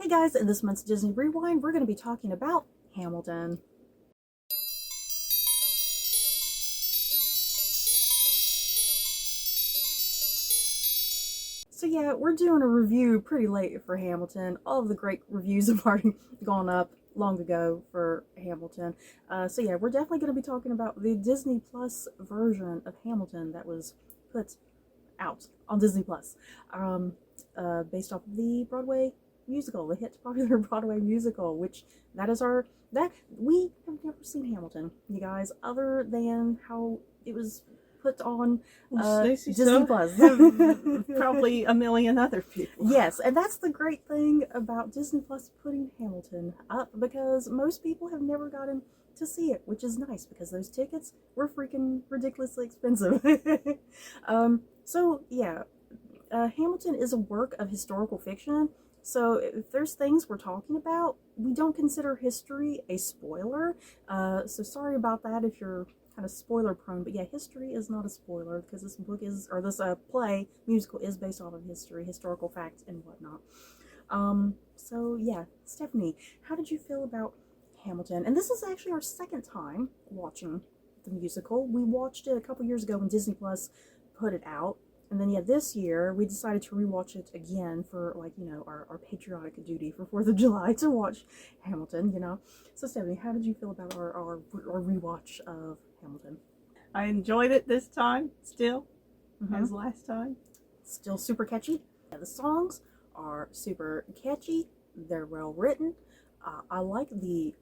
Hey guys, in this month's Disney Rewind, we're going to be talking about Hamilton. So yeah, we're doing a review pretty late for Hamilton. All of the great reviews have already gone up long ago for Hamilton. So yeah, we're definitely going to be talking about the Disney Plus version of Hamilton that was put out on Disney Plus, based off of the Broadway musical, the hit popular Broadway musical, which that we have never seen Hamilton, you guys, other than how it was put on Stacie, Disney so Plus. probably a million other people. Yes, and that's the great thing about Disney Plus putting Hamilton up, because most people have never gotten to see it, which is nice because those tickets were freaking ridiculously expensive. So yeah, Hamilton is a work of historical fiction. So if there's things we're talking about, we don't consider history a spoiler. So sorry about that if you're kind of spoiler prone, but yeah, history is not a spoiler because this book is, or this play musical is based off of history, historical facts, and whatnot. So yeah, Stephanie, how did you feel about Hamilton? And this is actually our second time watching the musical. We watched it a couple years ago when Disney Plus put it out. And then, yeah, this year we decided to rewatch it again for, like, you know, our patriotic duty for 4th of July to watch Hamilton, you know. So, Stephanie, how did you feel about our rewatch of Hamilton? I enjoyed it this time, still, as last time. Still super catchy. Yeah, the songs are super catchy. They're well written. I like the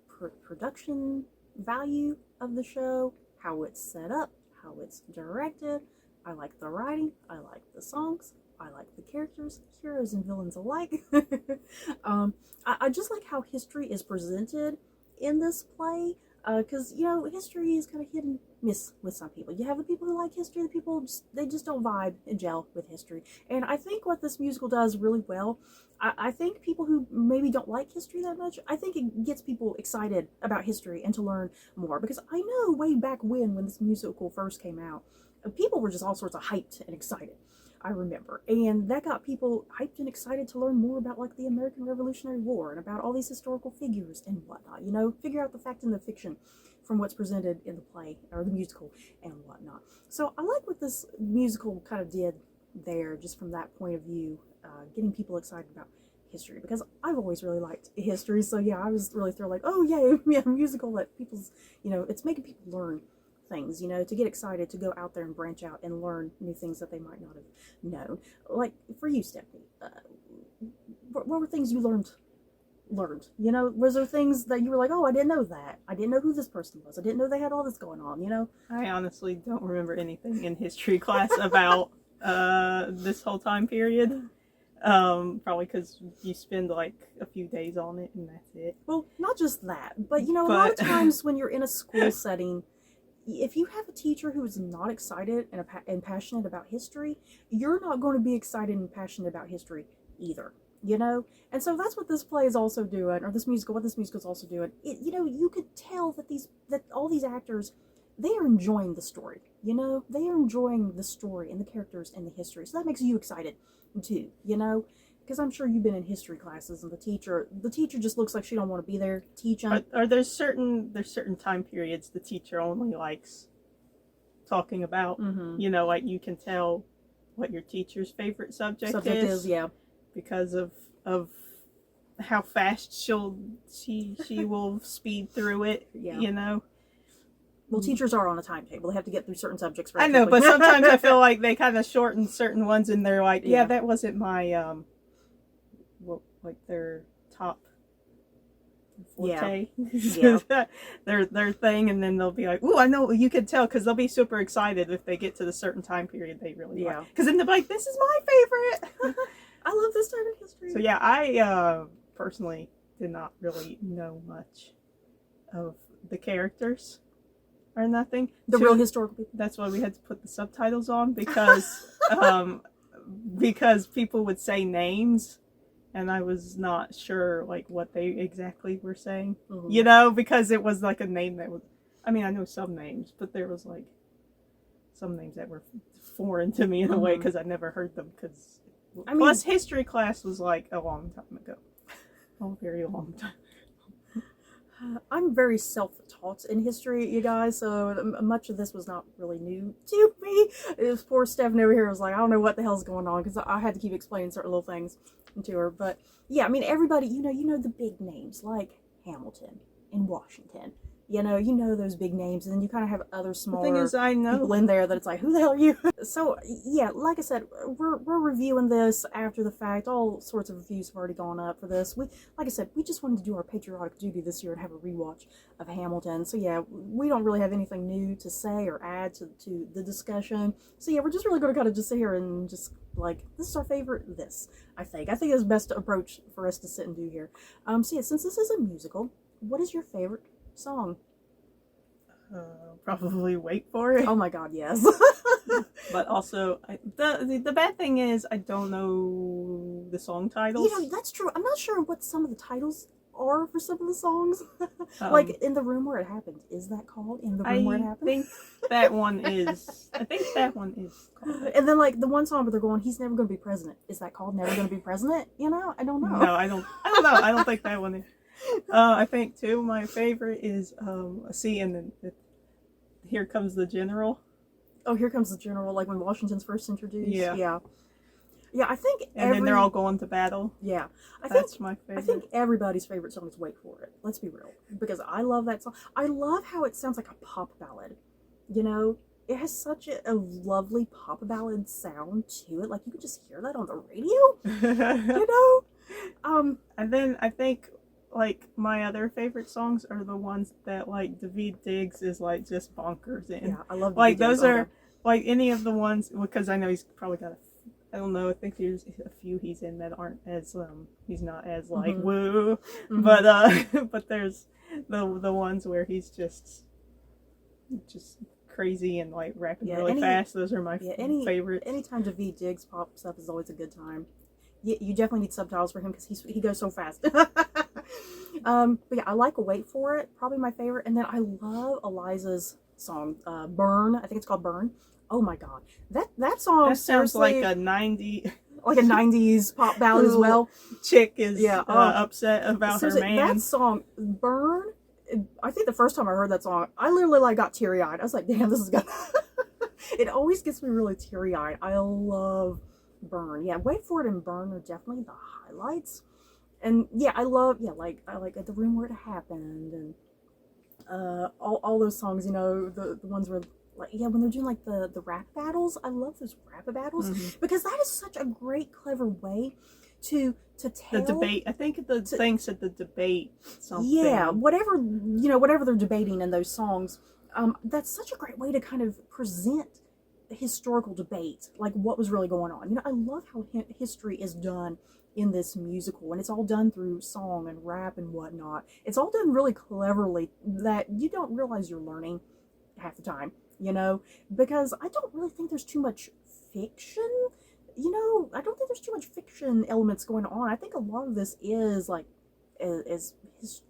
production value of the show, how it's set up, how it's directed. I like the writing, I like the songs, I like the characters, heroes and villains alike. I just like how history is presented in this play, because, you know, history is kind of hit and miss with some people. You have the people who like history, the people they just don't vibe and gel with history. And I think what this musical does really well, I think people who maybe don't like history that much, I think it gets people excited about history and to learn more. Because I know way back when this musical first came out, people were just all sorts of hyped and excited, I remember. And that got people hyped and excited to learn more about, like, the American Revolutionary War and about all these historical figures and whatnot. You know, figure out the fact and the fiction from what's presented in the play or the musical and whatnot. So I like what this musical kind of did there, just from that point of view, getting people excited about history, because I've always really liked history. So yeah, I was really thrilled, like, oh yeah, musical that people's, you know, it's making people learn things, you know, to get excited to go out there and branch out and learn new things that they might not have known. Like for you, Stephanie, what were things you learned? You know, was there things that you were like, oh, I didn't know that, I didn't know who this person was, I didn't know they had all this going on, you know? I honestly don't remember anything in history class about this whole time period. Probably because you spend like a few days on it and that's it. Well, not just that, but you know, a lot of times when you're in a school setting, if you have a teacher who is not excited and passionate about history, you're not going to be excited and passionate about history either, you know? And so that's what this play is also doing, or what this musical is also doing. You know, you could tell that all these actors, they are enjoying the story, you know? They are enjoying the story and the characters and the history. So that makes you excited too, you know? Because I'm sure you've been in history classes and the teacher just looks like she don't want to be there teaching. Or there's certain time periods the teacher only likes talking about. You know, like you can tell what your teacher's favorite subject is, yeah, because of how fast she will speed through it. Yeah. You know. Well, teachers are on a timetable. They have to get through certain subjects. I know, but sometimes I feel like they kind of shorten certain ones, and they're like, yeah, that wasn't my like their top forte, their thing, and then they'll be like, "Ooh, I know." You can tell because they'll be super excited if they get to the certain time period they really like. Because then they're like, "This is my favorite." I love this time in history. So yeah, I personally did not really know much of the characters or nothing. The real historical people. That's why we had to put the subtitles on, because because people would say names. And I was not sure, like, what they exactly were saying, you know, because it was, like, a name that was, I mean, I know some names, but there was, like, some names that were foreign to me in a way, because I never heard them, because, plus, history class was, like, a long time ago. a very long time. I'm very self-taught in history, you guys, so much of this was not really new to me. It was poor Stephanie over here was like, I don't know what the hell's going on, because I had to keep explaining certain little things to her. But yeah, I mean, everybody, you know the big names like Hamilton and Washington. You know those big names, and then you kind of have other smaller The thing is, I know people in there that it's like, who the hell are you? So yeah, like I said, we're reviewing this after the fact. All sorts of reviews have already gone up for this. Like I said, we just wanted to do our patriotic duty this year and have a rewatch of Hamilton. So yeah, we don't really have anything new to say or add to the discussion. So yeah, we're just really going to kind of just sit here and just like, this is our favorite. I think it's the best approach for us to sit and do here. So yeah, since this is a musical, what is your favorite song? Probably Wait For It. Oh my god, yes. But also, the bad thing is I don't know the song titles. That's true. I'm not sure what some of the titles are for some of the songs. Like In the Room Where It Happened. Is that called In the Room Where It Happened? I think that one is called. And then like the one song where they're going, He's Never Gonna Be President. Is that called Never Gonna Be President? I don't know. No, I don't know. I don't think that one is. I think too, my favorite is Here Comes the General. Oh, Here Comes the General, like when Washington's first introduced. Yeah. Yeah, I think then they're all going to battle. Yeah. That's my favorite. I think everybody's favorite song is Wait For It. Let's be real. Because I love that song. I love how it sounds like a pop ballad. It has such a lovely pop ballad sound to it. Like you can just hear that on the radio. And then I think like my other favorite songs are the ones that like Daveed Diggs is like just bonkers in. Yeah, I love like Daveed Diggs. Those are like any of the ones, because I know he's probably got I don't know, I think there's a few he's in that aren't as he's not as like woo, but there's the ones where he's just crazy and like rapping really fast. Those are my favorites. Anytime Daveed Diggs pops up is always a good time. You definitely need subtitles for him because he goes so fast. But yeah, I like Wait For It, probably my favorite. And then I love Eliza's song, Burn. I think it's called Burn. Oh my god, that song sounds like a 90s pop ballad as well. Chick is upset about her man. That song, Burn. I think the first time I heard that song, I literally like got teary eyed. I was like, damn, this is good. It always gets me really teary eyed. I love Burn. Yeah, Wait For It and Burn are definitely the highlights. And yeah, I like At the Room Where It Happened, and all those songs, the ones where when they're doing like the rap battles. I love those rap battles because that is such a great, clever way to tell the debate. I think the thing said the debate something. Yeah, whatever they're debating in those songs. That's such a great way to kind of present historical debate, like what was really going on. I love how history is done in this musical, and it's all done through song and rap and whatnot. It's all done really cleverly that you don't realize you're learning half the time, because I don't really think there's too much fiction. I don't think there's too much fiction elements going on. I think a lot of this is like as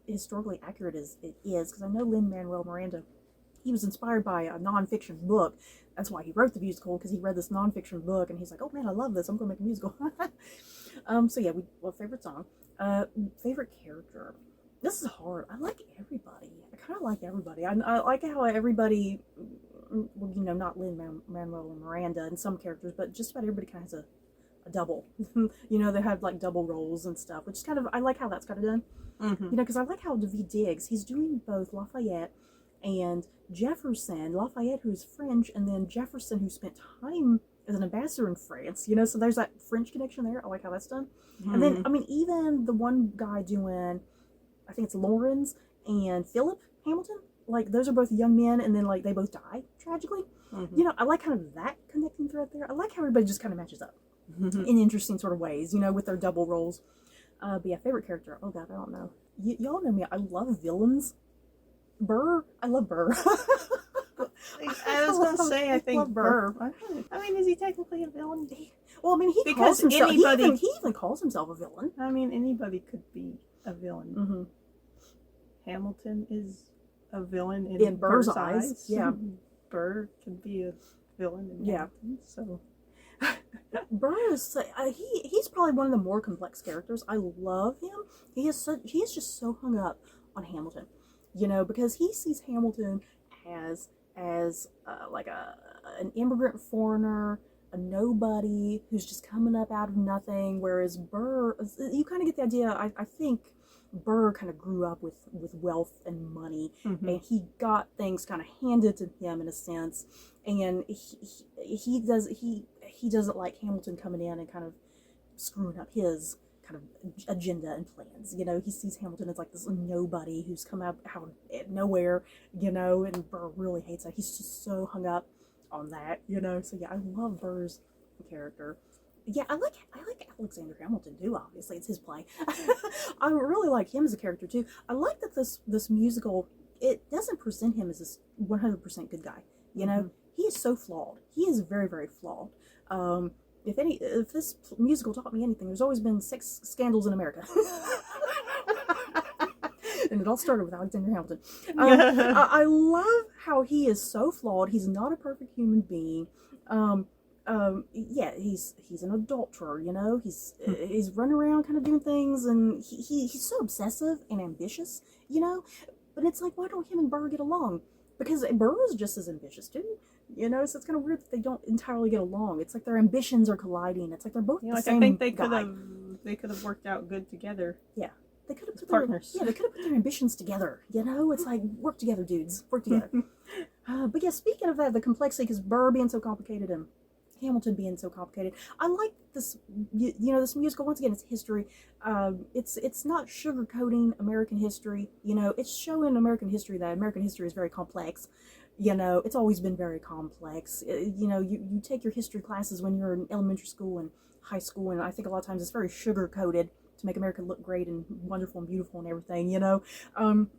historically accurate as it is, because I know Lin-Manuel Miranda, he was inspired by a nonfiction book. That's why he wrote the musical, because he read this nonfiction book and he's like, oh man, I love this, I'm gonna make a musical. So yeah, favorite song, favorite character. This is hard. I like everybody. I kind of like everybody. I like how everybody, not Lin-Manuel and Miranda and some characters, but just about everybody kind of has a double. They have like double roles and stuff, which is kind of, I like how that's kind of done. Because I like how Daveed Diggs, he's doing both Lafayette and Jefferson. Lafayette, who's French, and then Jefferson, who spent time as an ambassador in France. So there's that French connection there. I like how that's done. And then, even the one guy doing, I think it's Lawrence and Philip Hamilton, like those are both young men, and then like they both die tragically. I like kind of that connecting thread there. I like how everybody just kind of matches up in interesting sort of ways, with their double roles. But yeah, favorite character. Oh god, I don't know. Y'all know me. I love villains. Burr. I love Burr. I was going to say, I think Burr. Is he technically a villain? Well, he calls himself. He even calls himself a villain. Anybody could be a villain. Hamilton is a villain in Burr's eyes. Yeah, Burr could be a villain in Hamilton. So, Burr is he's probably one of the more complex characters. I love him. He is just so hung up on Hamilton, because he sees Hamilton as like an immigrant foreigner, a nobody who's just coming up out of nothing. Whereas Burr, you kind of get the idea. I think Burr kind of grew up with wealth and money, and he got things kind of handed to him in a sense, and he doesn't like Hamilton coming in and kind of screwing up his kind of agenda and plans. He sees Hamilton as like this nobody who's come out of nowhere, and Burr really hates that. He's just so hung up on that, So yeah, I love Burr's character. Yeah, I like Alexander Hamilton too. Obviously, it's his play. I really like him as a character too. I like that this musical, it doesn't present him as this 100% good guy. He is so flawed. He is very, very flawed. If this musical taught me anything, there's always been sex scandals in America. And it all started with Alexander Hamilton. I love how he is so flawed. He's not a perfect human being. Yeah, he's an adulterer, he's running around kind of doing things, and he's so obsessive and ambitious, but it's like, why don't him and Burr get along? Because Burr is just as ambitious too, so it's kind of weird that they don't entirely get along. It's like their ambitions are colliding. It's like they're both the same I think they guy. could have worked out good together. Yeah. They could have put partners. They could have put their ambitions together. It's like, work together, dudes. Work together. But yeah, speaking of that, the complexity, because Burr being so complicated and Hamilton being so complicated, I like this. This musical. Once again, it's history. It's not sugarcoating American history. It's showing American history that American history is very complex. It's always been very complex. You take your history classes when you're in elementary school and high school, and I think a lot of times it's very sugar-coated to make America look great and wonderful and beautiful and everything,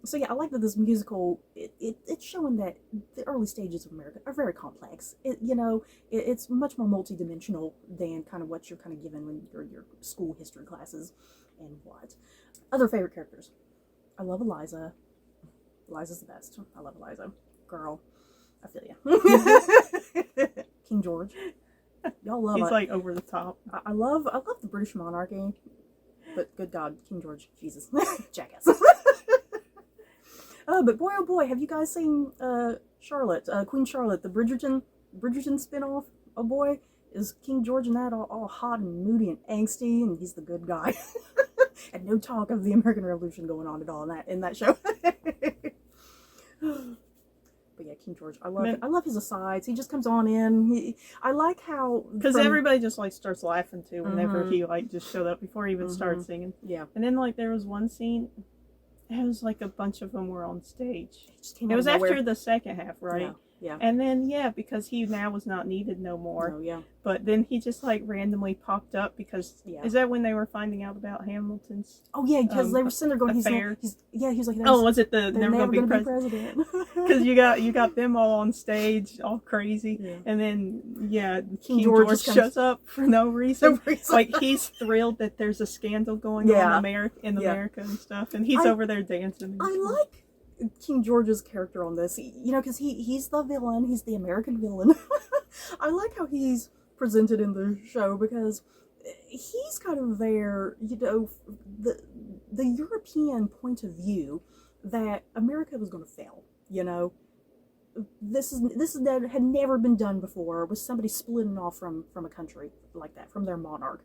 So yeah, I like that this musical, it's showing that the early stages of America are very complex. It's much more multidimensional than kind of what you're kind of given when you're in your school history classes and what. Other favorite characters. I love Eliza. Eliza's the best. I love Eliza. Girl. I feel ya. King George. Y'all love it. He's like over the top. I love the British monarchy. But good God, King George, Jesus, jackass. But boy, oh boy, have you guys seen Charlotte, Queen Charlotte, the Bridgerton spinoff? Oh boy, is King George in that all hot and moody and angsty, and he's the good guy. And no talk of the American Revolution going on at all in that show. But yeah, King George, I love his asides. He just comes on in. I like how, because everybody just like starts laughing too whenever he like just showed up before he even started singing. Yeah. And then like there was one scene, it was like a bunch of them were on stage. It was after the second half, right? Yeah. And then because he now was not needed no more. Oh yeah. But then he just like randomly popped up because is that when they were finding out about Hamilton's? Oh yeah, because they were sitting there going, he's like, oh, was it the never gonna be president? Because you got them all on stage, all crazy, and then King George shows up for no reason. Like he's thrilled that there's a scandal going on in America and stuff, and he's over there dancing. I like King George's character on this, because he's the villain. He's the American villain. I like how he's presented in the show because he's kind of there, the European point of view that America was going to fail. This had never been done before, with somebody splitting off from a country like that, from their monarch.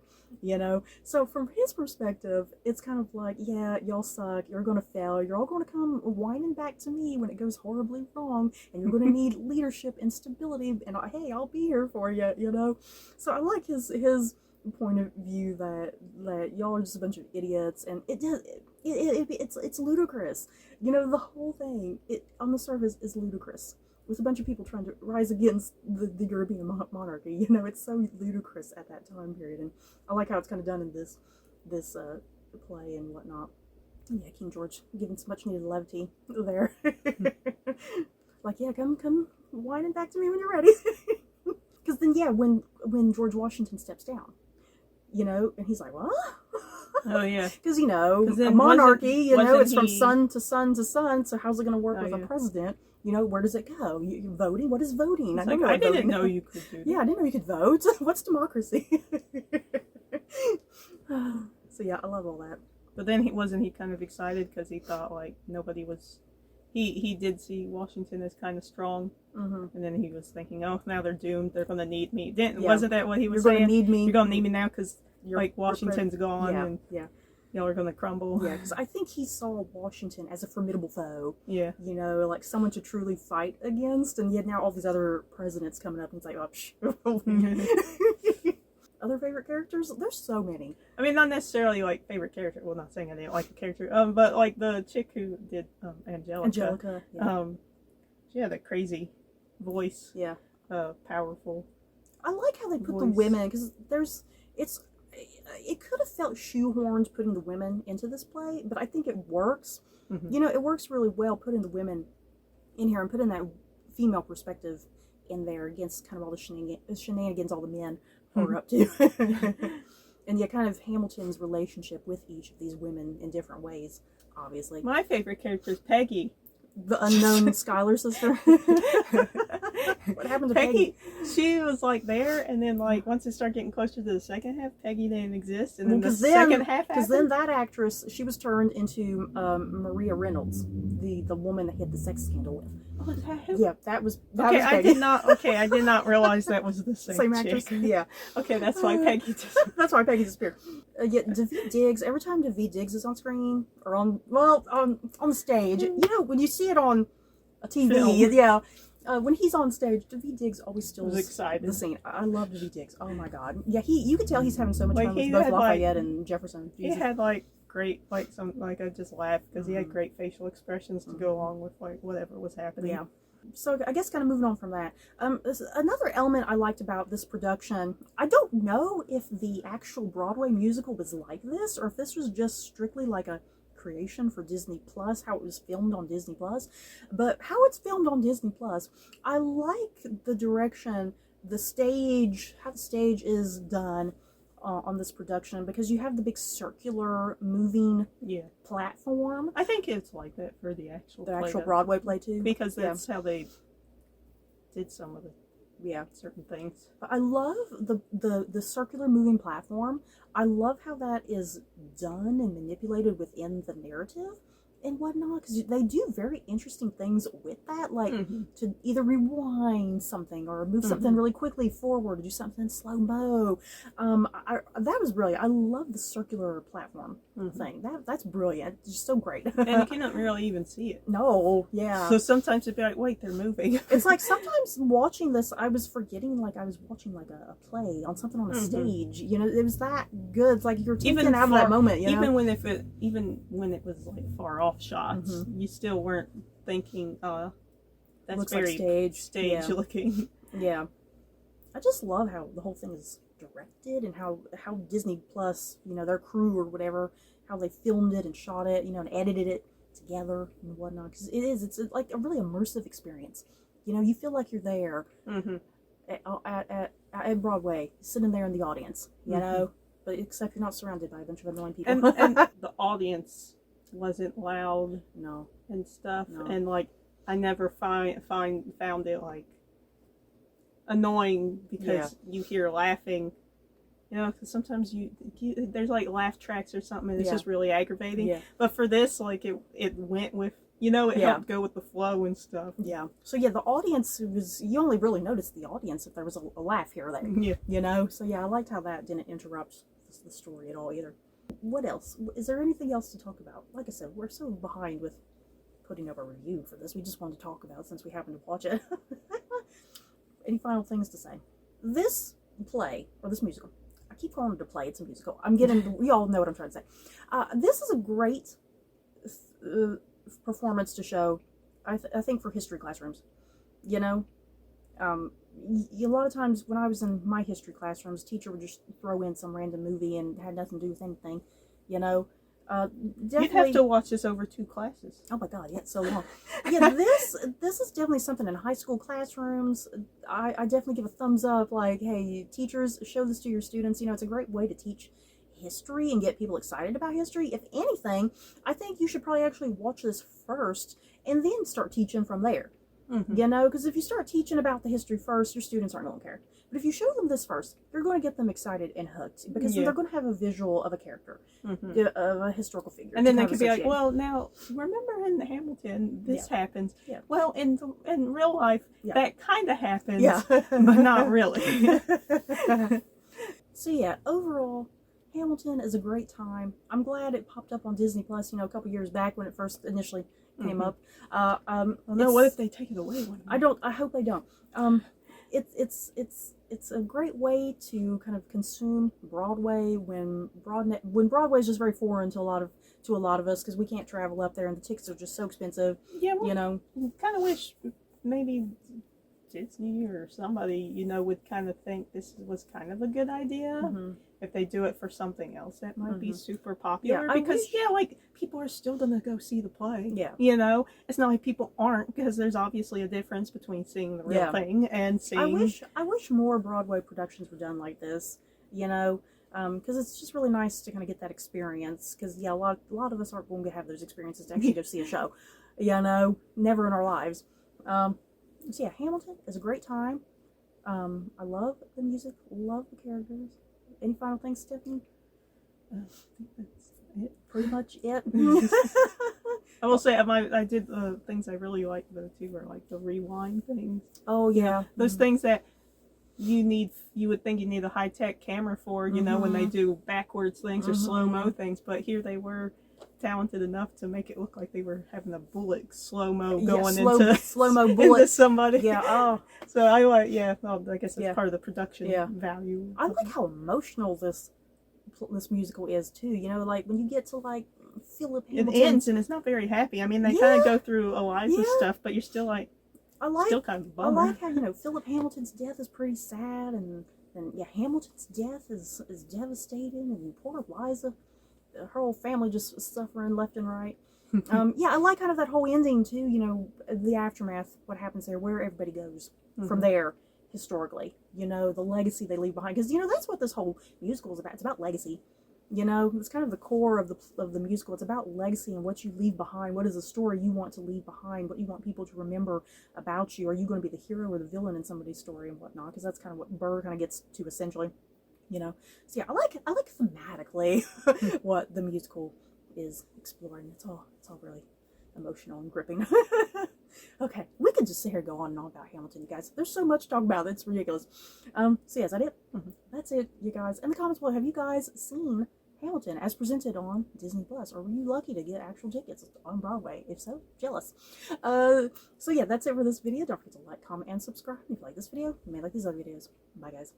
So from his perspective, it's kind of like, yeah, y'all suck, you're gonna fail, you're all gonna come whining back to me when it goes horribly wrong, and you're gonna need leadership and stability, and hey, I'll be here for you. So I like his point of view that y'all are just a bunch of idiots, and it's ludicrous. The whole thing on the surface is ludicrous, with a bunch of people trying to rise against the European monarchy. It's so ludicrous at that time period, and I like how it's kind of done in this play and whatnot. Yeah, King George giving some much needed levity there. Like, yeah, come whining back to me when you're ready. Because then, when George Washington steps down, and he's like, what? Oh yeah, because a monarchy, it's from son to son to son. So how's it going to work with a president You know, where does it go? Voting? What is voting? I didn't know you could do that. Yeah, I didn't know you could vote. What's democracy? So yeah, I love all that. But then he kind of excited because he thought like nobody was. He did see Washington as kind of strong, and then he was thinking, oh, now they're doomed. They're gonna need me. Wasn't that what he was saying? You're gonna need me. You're gonna need me now because like Washington's gone and y'all are gonna crumble. Yeah, because I think he saw Washington as a formidable foe. Yeah. You know, like someone to truly fight against, and yet now all these other presidents coming up and it's like, oh, Other favorite characters? There's so many. I mean, not necessarily like favorite character. Well, not saying I didn't like a character. But like the chick who did Angelica. Yeah. She had a crazy voice. Yeah. Powerful. I like how they put the women because it could have felt shoehorned putting the women into this play, but I think it works. Mm-hmm. You know, it works really well putting the women in here and putting that female perspective in there against kind of all the shenanigans all the men are up to. And yeah, kind of Hamilton's relationship with each of these women in different ways, obviously. My favorite character is Peggy. The unknown Schuyler sister. What happened to Peggy? She was like there, and then like once it started getting closer to the second half, Peggy didn't exist, and then the second half. Because then that actress, she was turned into Maria Reynolds, the woman that he had the sex scandal with. Oh, is that who? Yeah, that was Peggy. I did not realize that was the same actress. Yeah. Okay, that's why Peggy disappeared. That's why Peggy disappeared. Yeah, Daveed Diggs. Every time Daveed Diggs is on screen or on the stage, you know, when you see it on a TV, film. When he's on stage, Daveed Diggs always steals the scene. I love Daveed Diggs. Oh my god. Yeah, you could tell he's having so much fun with both Lafayette and Jefferson. Jesus. He had like great I just laughed because he had great facial expressions to go along with like whatever was happening. Yeah. So I guess kind of moving on from that, another element I liked about this production, I don't know if the actual Broadway musical was like this or if this was just strictly like a creation for Disney Plus, how it was filmed on Disney Plus, but how it's filmed on Disney Plus, I like the direction, how the stage is done on this production, because you have the big circular moving platform. I think it's like that for the actual Broadway play too, because that's how they did some of the certain things. I love the circular moving platform. I love how that is done and manipulated within the narrative and whatnot, because they do very interesting things with that, like to either rewind something or move something really quickly forward, or do something in slow-mo. That was brilliant. I love the circular platform thing. That's brilliant. It's just so great. And you cannot really even see it. No, yeah. So sometimes it'd be like, wait, they're moving. It's like sometimes watching this, I was forgetting like I was watching like a play on something on a stage. You know, it was that good. It's like you're taken out of that moment. You know? Even when it was like far off shots, you still weren't thinking, that's looks very like stage looking. Yeah. I just love how the whole thing is directed and how Disney Plus, you know, their crew or whatever, how they filmed it and shot it, you know, and edited it together and whatnot. Because it's like a really immersive experience. You know, you feel like you're there at Broadway, sitting there in the audience, you know, but except you're not surrounded by a bunch of annoying people. And the audience wasn't loud, and stuff, and like I never found it like annoying because you hear laughing, you know, because sometimes you there's like laugh tracks or something, and it's just really aggravating. Yeah. But for this, like it went with, you know, it helped go with the flow and stuff. Yeah. So yeah, the audience you only really noticed the audience if there was a laugh here or there. Yeah. You know. So yeah, I liked how that didn't interrupt the story at all either. What else? Is there anything else to talk about? Like I said, we're so behind with putting up a review for this. We just wanted to talk about it since we happened to watch it. Any final things to say? This play, or this musical, I keep calling it a play, it's a musical. We all know what I'm trying to say. This is a great performance to show, I think, for history classrooms. You know? A lot of times when I was in my history classrooms, teacher would just throw in some random movie and had nothing to do with anything, you know. You'd have to watch this over 2 classes. Oh my god, yeah, it's so long. Yeah, this is definitely something in high school classrooms. I definitely give a thumbs up, like, hey, teachers, show this to your students. You know, it's a great way to teach history and get people excited about history. If anything, I think you should probably actually watch this first and then start teaching from there. You know, because if you start teaching about the history first, your students aren't going to care. But if you show them this first, you're going to get them excited and hooked because they're going to have a visual of a character, of a historical figure. And then they could be like, well, now, remember in Hamilton, this happens. Yeah. Well, in real life, that kind of happens, but not really. So yeah, overall, Hamilton is a great time. I'm glad it popped up on Disney Plus, you know, a couple years back when it first initially came up. Well, no, what if they take it away one day? I hope they don't. It's a great way to kind of consume Broadway when Broadway is just very foreign to a lot of us because we can't travel up there and the tickets are just so expensive. Yeah, well, you know, kind of wish maybe Disney or somebody, you know, would kind of think this was kind of a good idea if they do it for something else that might be super popular. Because like people are still gonna go see the play. Yeah, you know, it's not like people aren't, because there's obviously a difference between seeing the real thing and seeing. I wish more Broadway productions were done like this. You know, because it's just really nice to kind of get that experience. Because a lot of us aren't going to have those experiences to actually go see a show. You know, never in our lives. So yeah, Hamilton is a great time. I love the music, love the characters. Any final things, Stephanie? I think that's it. Pretty much it. I will say I did things I really liked though too, were like the rewind things. Oh yeah, those things that you would think you need a high-tech camera for, you know, when they do backwards things or slow-mo things, but here they were talented enough to make it look like they were having a bullet slow-mo going into slow-mo bullet into somebody. Yeah. Oh. So I like. Yeah. Well, I guess that's part of the production value. I like how emotional this musical is too. You know, like when you get to like Philip Hamilton. It ends and it's not very happy. I mean, they kind of go through Eliza's stuff, but you're still like. Still kind of bummer. I like how, you know, Philip Hamilton's death is pretty sad, and Hamilton's death is devastating, and poor Eliza, her whole family just suffering left and right. I like kind of that whole ending too, you know, the aftermath, what happens there, where everybody goes from there historically, you know, the legacy they leave behind, because, you know, that's what this whole musical is about. It's about legacy. You know, it's kind of the core of the musical. It's about legacy and what you leave behind. What is the story you want to leave behind? What you want people to remember about you? Are you going to be the hero or the villain in somebody's story and whatnot? Because that's kind of what Burr kind of gets to essentially. You know, so yeah, I like thematically what the musical is exploring. It's all really emotional and gripping. Okay, we could just sit here and go on and on about Hamilton, you guys. There's so much to talk about. It's ridiculous. So yeah, is that it? That's it, you guys. In the comments below, have you guys seen Hamilton as presented on Disney Plus, or were you lucky to get actual tickets on Broadway? If so, jealous. So yeah, that's it for this video. Don't forget to like, comment, and subscribe if you like this video. You may like these other videos. Bye, guys.